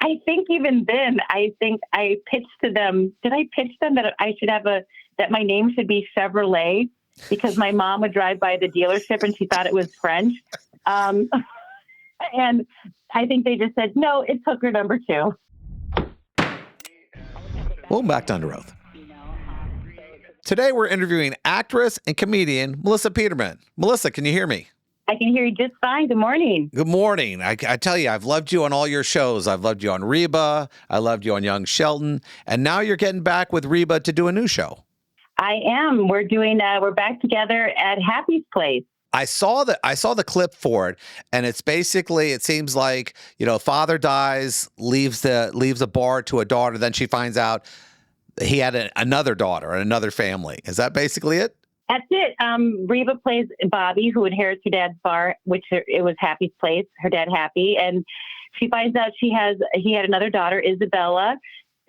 I think even then, I think I pitched to them. Did I pitch them that I should have that my name should be Chevrolet because my mom would drive by the dealership and she thought it was French. Um, and I think they just said, no, it's hooker number two. Welcome back to Under Oath. Today we're interviewing actress and comedian Melissa Peterman. Melissa, can you hear me? I can hear you just fine. Good morning. Good morning. I tell you, I've loved you on all your shows. I've loved you on Reba. I loved you on Young Sheldon. And now you're getting back with Reba to do a new show. I am. We're back together at Happy's Place. I saw the clip for it, and it's basically, it seems like, father dies, leaves a bar to a daughter, then she finds out he had another daughter and another family. Is that basically it? That's it. Reba plays Bobby, who inherits her dad's bar, which it was Happy's Place, her dad Happy, and she finds out he had another daughter, Isabella.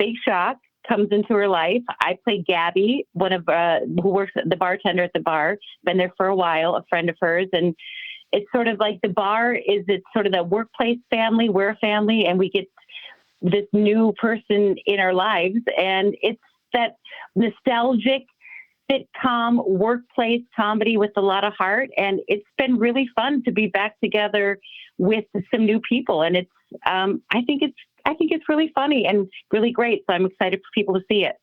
Big shock comes into her life. I play Gabby, one of who works the bartender at the bar. Been there for a while, a friend of hers, and it's sort of like the bar it's sort of the workplace family. We're a family, and we get this new person in our lives, and it's that nostalgic sitcom workplace comedy with a lot of heart, and it's been really fun to be back together with some new people, and it's I think it's really funny and really great, so I'm excited for people to see it.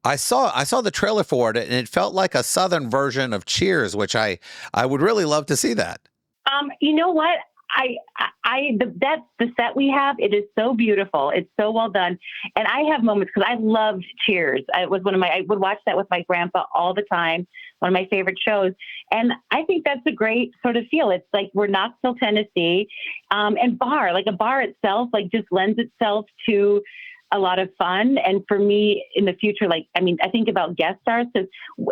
I saw the trailer for it, and it felt like a southern version of Cheers, which I would really love to see that. You know what? That's the set we have. It is so beautiful. It's so well done. And I have moments because I loved Cheers. It was I would watch that with my grandpa all the time. One of my favorite shows. And I think that's a great sort of feel. It's like we're Knoxville, Tennessee, and a bar itself, like just lends itself to a lot of fun. And for me in the future, I think about guest stars because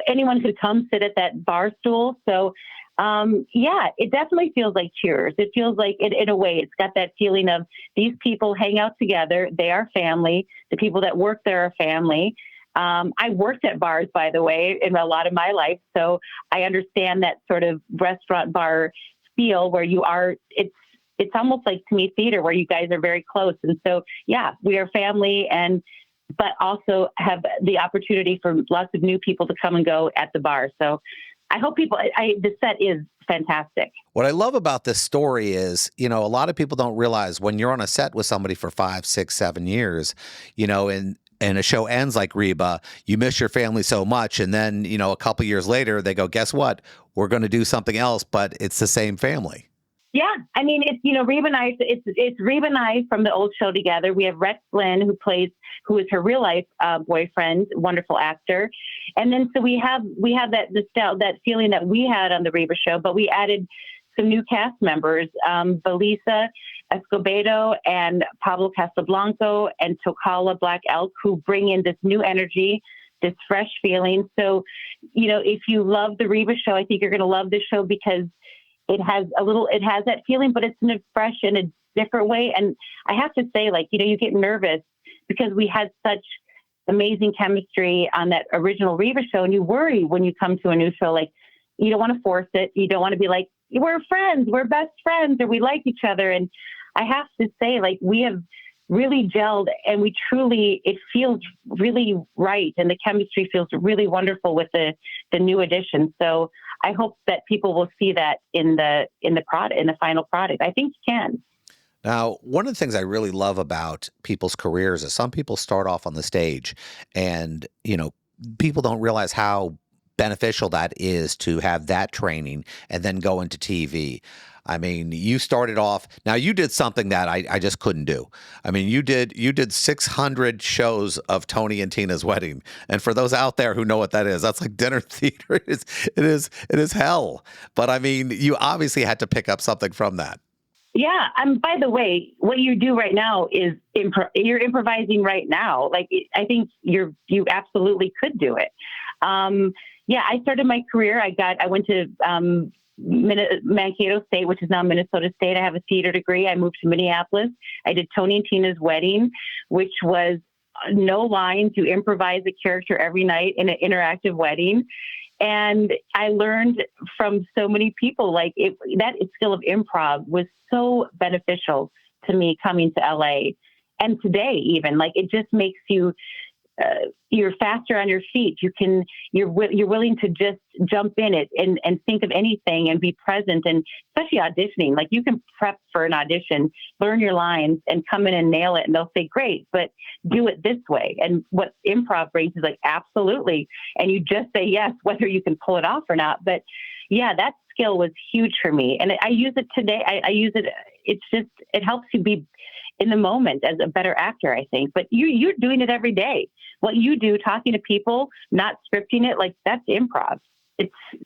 anyone could come sit at that bar stool. So it definitely feels like Cheers. It feels like in a way, it's got that feeling of these people hang out together. They are family. The people that work there are family. I worked at bars, by the way, in a lot of my life. So I understand that sort of restaurant bar feel where you are, it's almost like to me theater where you guys are very close. And so, we are family but also have the opportunity for lots of new people to come and go at the bar. So I hope the set is fantastic. What I love about this story is, a lot of people don't realize when you're on a set with somebody for 5, 6, 7 years, and a show ends like Reba, you miss your family so much. And then, a couple years later, they go, guess what? We're going to do something else, but it's the same family. Yeah. I mean, it's, Reba and I, it's Reba and I from the old show together. We have Rex Lynd, who is her real life boyfriend, wonderful actor. And then, so we have that feeling that we had on the Reba show, but we added some new cast members, Belisa Escobedo and Pablo Casablanco and Tocala Black Elk, who bring in this new energy, this fresh feeling. So, if you love the Reba show, I think you're going to love this show because it has that feeling, but it's in a fresh and a different way. And I have to say, you get nervous because we had such amazing chemistry on that original Reba show. And you worry when you come to a new show, you don't want to force it. You don't want to be like, we're friends, we're best friends, or we like each other. And I have to say, we have really gelled and it feels really right. And the chemistry feels really wonderful with the new addition. So I hope that people will see that in the final product. I think you can. Now, one of the things I really love about people's careers is some people start off on the stage and, people don't realize how beneficial that is to have that training and then go into TV. I mean, you started off, now you did something that I just couldn't do. I mean, you did 600 shows of Tony and Tina's wedding. And for those out there who know what that is, that's like dinner theater. It is hell. But I mean, you obviously had to pick up something from that. Yeah. By the way, what you do right now is you're improvising right now. I think you absolutely could do it. I started my career. I went to Mankato State, which is now Minnesota State. I have a theater degree. I moved to Minneapolis. I did Tony and Tina's wedding, which was no lines. You improvise a character every night in an interactive wedding. And I learned from so many people, that skill of improv was so beneficial to me coming to LA. and today even, like, it just makes you, you're faster on your feet. You're willing to just jump in it and think of anything and be present. And especially auditioning, like, you can prep for an audition, learn your lines, and come in and nail it. And they'll say, great, but do it this way. And what improv brings is like, absolutely. And you just say yes, whether you can pull it off or not. But yeah, that skill was huge for me. And I use it today. I use it. It helps you be in the moment as a better actor, I think. But you're doing it every day. What you do, talking to people, not scripting it, like, that's improv.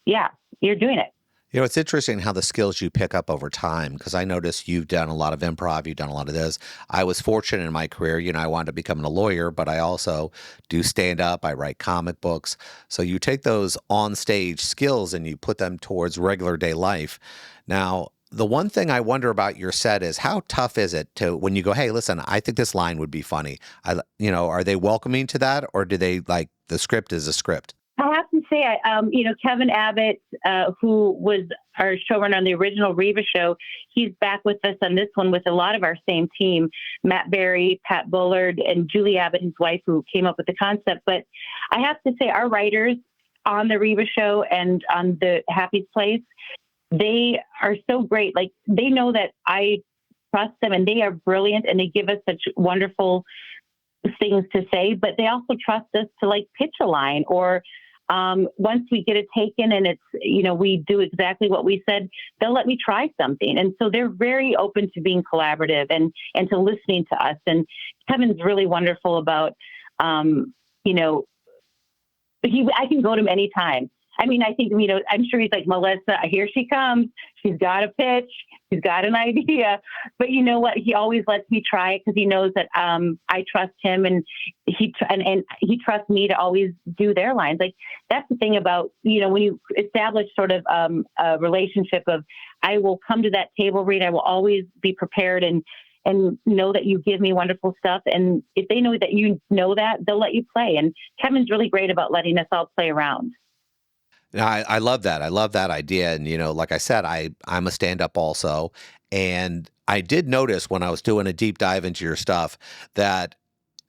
You're doing it. You know, it's interesting how the skills you pick up over time, because I noticed you've done a lot of improv, you've done a lot of this. I was fortunate in my career, I wound up becoming a lawyer, but I also do stand up, I write comic books. So you take those on stage skills and you put them towards regular day life. Now, the one thing I wonder about your set is how tough is it to, when you go, hey, listen, I think this line would be funny. Are they welcoming to that, or do they like the script is a script? I have to say, Kevin Abbott, who was our showrunner on the original Reva show, he's back with us on this one with a lot of our same team, Matt Berry, Pat Bullard, and Julie Abbott, his wife, who came up with the concept. But I have to say, our writers on the Reva show and on the Happy's Place, they are so great. Like, they know that I trust them, and they are brilliant, and they give us such wonderful things to say, but they also trust us to, like, pitch a line, or once we get it taken and it's, we do exactly what we said, they'll let me try something. And so they're very open to being collaborative and to listening to us. And Kevin's really wonderful about, I can go to him anytime. I mean, I think, I'm sure he's like, Melissa, here she comes. She's got a pitch. She's got an idea. But you know what? He always lets me try it because he knows that I trust him, and he trusts me to always do their lines. Like, that's the thing about, when you establish sort of a relationship of, I will come to that table read. I will always be prepared and know that you give me wonderful stuff. And if they know that you know that, they'll let you play. And Kevin's really great about letting us all play around. I love that. I love that idea. And, like I said, I'm a stand-up also. And I did notice when I was doing a deep dive into your stuff that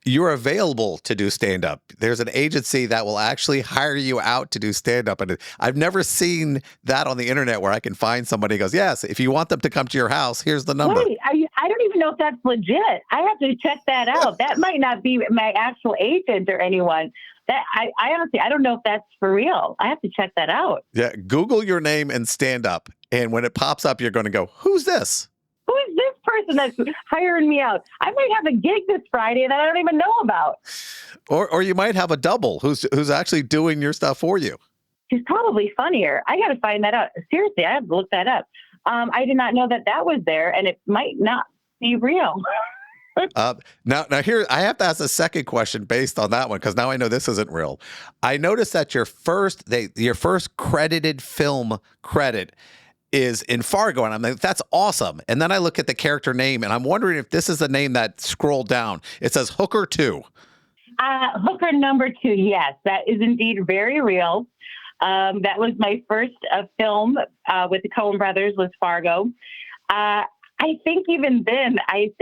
you're available to do stand-up. There's an agency that will actually hire you out to do stand-up. And I've never seen that on the internet where I can find somebody who goes, yes, if you want them to come to your house, here's the number. Wait, I don't even know if that's legit. I have to check that out. That might not be my actual agent or anyone. That I honestly, I don't know if that's for real. I have to check that out. Yeah, Google your name and stand up. And when it pops up, you're going to go, who's this? Who is this person that's hiring me out? I might have a gig this Friday that I don't even know about. Or you might have a double who's actually doing your stuff for you. She's probably funnier. I got to find that out. Seriously, I have to look that up. I did not know that was there, and it might not be real. Now here, I have to ask a second question based on that one, because now I know this isn't real. I noticed that your first credited film credit is in Fargo, and I'm like, that's awesome. And then I look at the character name, and I'm wondering if this is the name that scrolled down. It says Hooker 2. Hooker number 2, yes, that is indeed very real. That was my first film with the Coen brothers, was Fargo. I think even then, I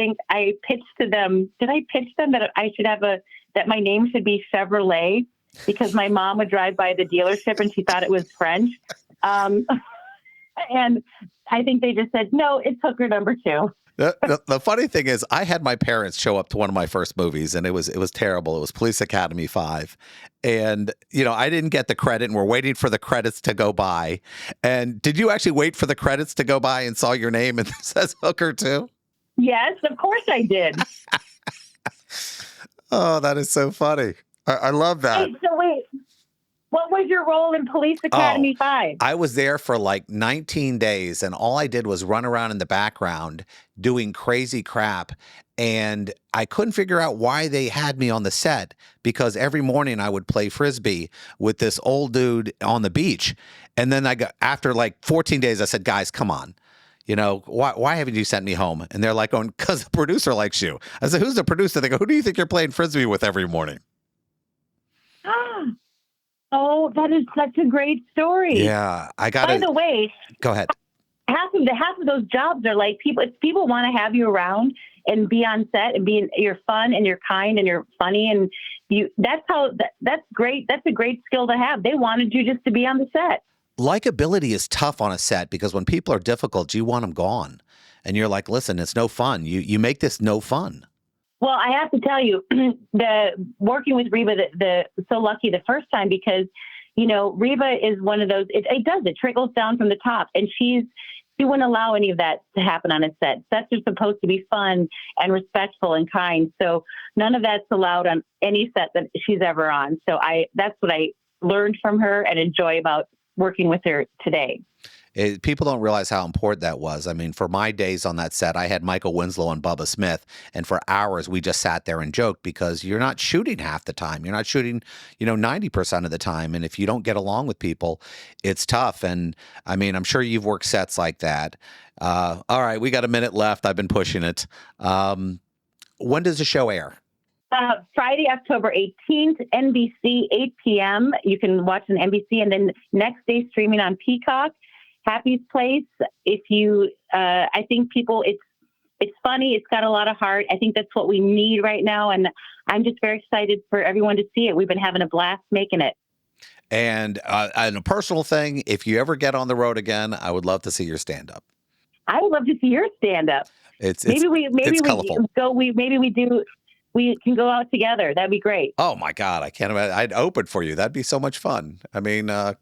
pitched to them. Did I pitch them that I should have that my name should be Chevrolet, because my mom would drive by the dealership and she thought it was French. And I think they just said, no, it's Hooker number 2. The funny thing is, I had my parents show up to one of my first movies, and it was terrible. It was Police Academy 5. And, I didn't get the credit, and we're waiting for the credits to go by. And did you actually wait for the credits to go by and saw your name and it says Hooker 2? Yes, of course I did. Oh, that is so funny. I love that. Hey, so wait. What was your role in Police Academy 5? I was there for like 19 days, and all I did was run around in the background doing crazy crap. And I couldn't figure out why they had me on the set, because every morning I would play Frisbee with this old dude on the beach. And then after like 14 days, I said, guys, come on. Why haven't you sent me home? And they're like, because the producer likes you. I said, who's the producer? They go, who do you think you're playing Frisbee with every morning? Oh, that is such a great story. Yeah, By the way, go ahead. Half of those jobs are like, people. If people want to have you around, and be on set and you're fun and you're kind and you're funny and that's great. That's a great skill to have. They wanted you just to be on the set. Likability is tough on a set because when people are difficult, you want them gone. And you're like, listen, it's no fun. You make this no fun. Well, I have to tell you, the working with Reba, the so lucky the first time because, Reba is one of those. It trickles down from the top, and she wouldn't allow any of that to happen on a set. Sets are supposed to be fun and respectful and kind, so none of that's allowed on any set that she's ever on. So that's what I learned from her and enjoy about working with her today. People don't realize how important that was. I mean, for my days on that set, I had Michael Winslow and Bubba Smith, and for hours we just sat there and joked because you're not shooting half the time. You're not shooting, 90% of the time. And if you don't get along with people, it's tough. And I mean, I'm sure you've worked sets like that. All right, we got a minute left. I've been pushing it. When does the show air? Friday, October 18th, NBC, 8 p.m. You can watch on NBC, and then next day streaming on Peacock. Happy's Place. If you, I think people, it's funny. It's got a lot of heart. I think that's what we need right now. And I'm just very excited for everyone to see it. We've been having a blast making it. And a personal thing, if you ever get on the road again, I would love to see your stand-up. I would love to see your stand-up. Maybe we can go out together. That'd be great. Oh my God, I can't imagine. I'd open for you. That'd be so much fun. I mean, my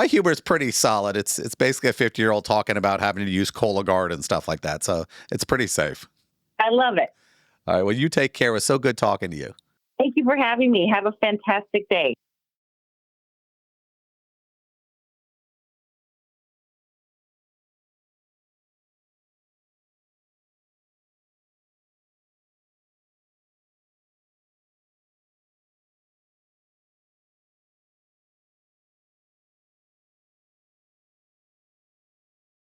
humor is pretty solid. It's basically a 50-year-old talking about having to use Cologuard and stuff like that. So it's pretty safe. I love it. All right. Well, you take care. It was so good talking to you. Thank you for having me. Have a fantastic day.